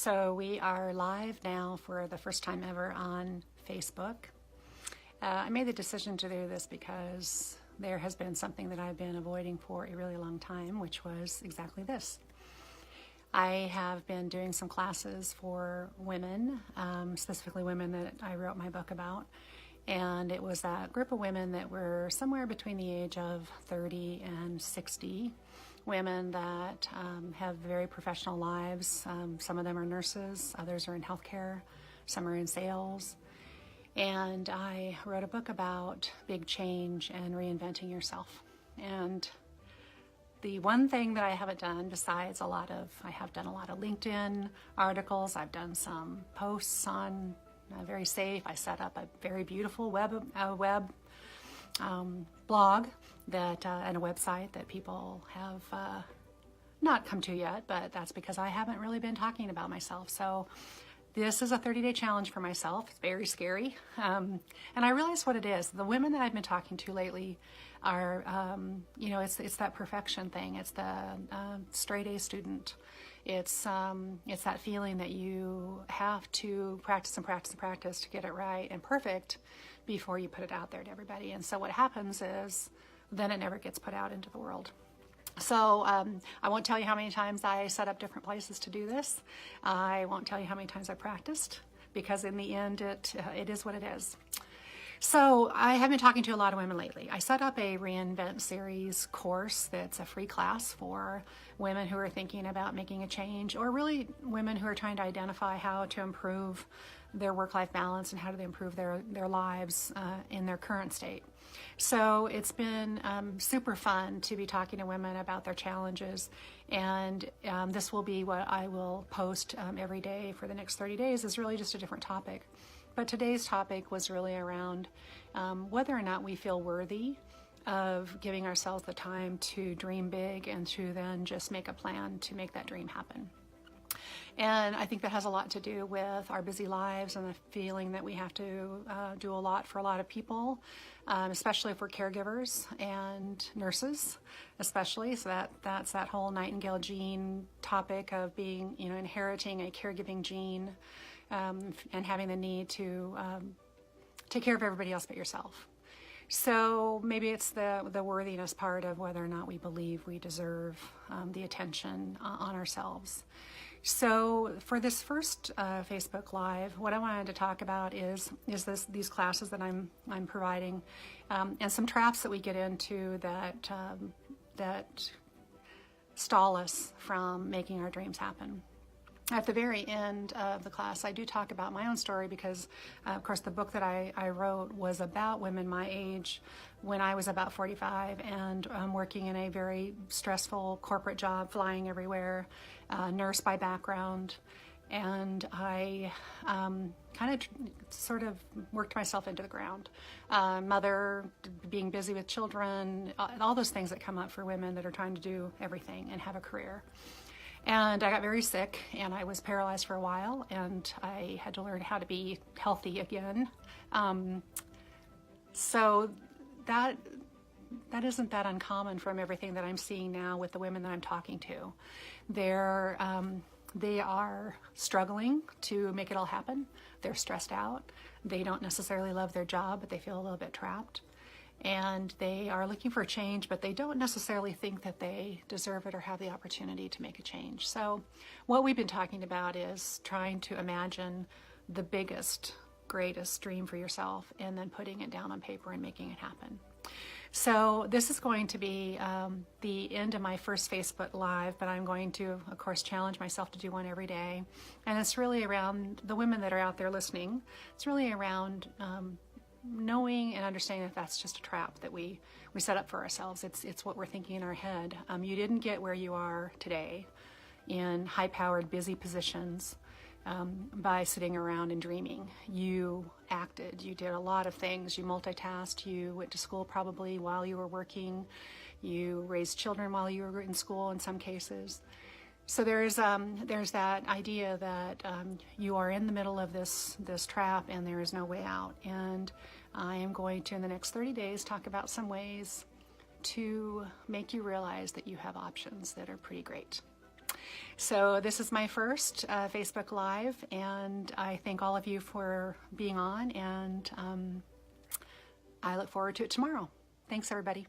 So we are live now for the first time ever on Facebook. I made the decision to do this because there has been something that I've been avoiding for a really long time, which was exactly this. I have been doing some classes for women, specifically women that I wrote my book about. And it was that group of women that were somewhere between the age of 30 and 60. Women that have very professional lives. Some of them are nurses, others are in healthcare, some are in sales. And I wrote a book about big change and reinventing yourself. And the one thing that I haven't done besides I have done a lot of LinkedIn articles, I've done some posts on Very Safe. I set up a very beautiful web blog that and a website that people have not come to yet, but that's because I haven't really been talking about myself. So this is a 30-day challenge for myself. It's very scary. And I realize what it is. The women that I've been talking to lately are, it's that perfection thing. It's the straight A student. It's that feeling that you have to practice and practice and practice to get it right and perfect before you put it out there to everybody. And so what happens is then it never gets put out into the world. So I won't tell you how many times I set up different places to do this. I won't tell you how many times I practiced, because in the end it is what it is. So I have been talking to a lot of women lately. I set up a REINVENT series course that's a free class for women who are thinking about making a change, or really women who are trying to identify how to improve their work-life balance and how to improve their lives in their current state. So it's been super fun to be talking to women about their challenges, and this will be what I will post every day for the next 30 days is really just a different topic. But today's topic was really around whether or not we feel worthy of giving ourselves the time to dream big and to then just make a plan to make that dream happen. And I think that has a lot to do with our busy lives and the feeling that we have to do a lot for a lot of people, especially if we're caregivers and nurses, especially. So that's that whole Nightingale gene topic of being, inheriting a caregiving gene and having the need to take care of everybody else but yourself. So maybe it's the worthiness part of whether or not we believe we deserve the attention on ourselves. So for this first Facebook Live, what I wanted to talk about is these classes that I'm providing, and some traps that we get into that stall us from making our dreams happen. At the very end of the class, I do talk about my own story because, of course, the book that I wrote was about women my age when I was about 45 and working in a very stressful corporate job, flying everywhere, nurse by background. And I kind of sort of worked myself into the ground. Mother, being busy with children, all those things that come up for women that are trying to do everything and have a career. And I got very sick, and I was paralyzed for a while, and I had to learn how to be healthy again. So that isn't that uncommon from everything that I'm seeing now with the women that I'm talking to. They are struggling to make it all happen. They're stressed out. They don't necessarily love their job, but they feel a little bit trapped. And they are looking for a change, but they don't necessarily think that they deserve it or have the opportunity to make a change. So what we've been talking about is trying to imagine the biggest, greatest dream for yourself and then putting it down on paper and making it happen. So this is going to be the end of my first Facebook Live, but I'm going to, of course, challenge myself to do one every day. And it's really around the women that are out there listening. It's really around knowing and understanding that that's just a trap that we set up for ourselves. It's what we're thinking in our head. You didn't get where you are today in high-powered, busy positions by sitting around and dreaming. You acted. You did a lot of things. You multitasked. You went to school probably while you were working. You raised children while you were in school in some cases. So there's that idea that you are in the middle of this trap and there is no way out. And I am going to, in the next 30 days, talk about some ways to make you realize that you have options that are pretty great. So this is my first Facebook Live, and I thank all of you for being on, and I look forward to it tomorrow. Thanks, everybody.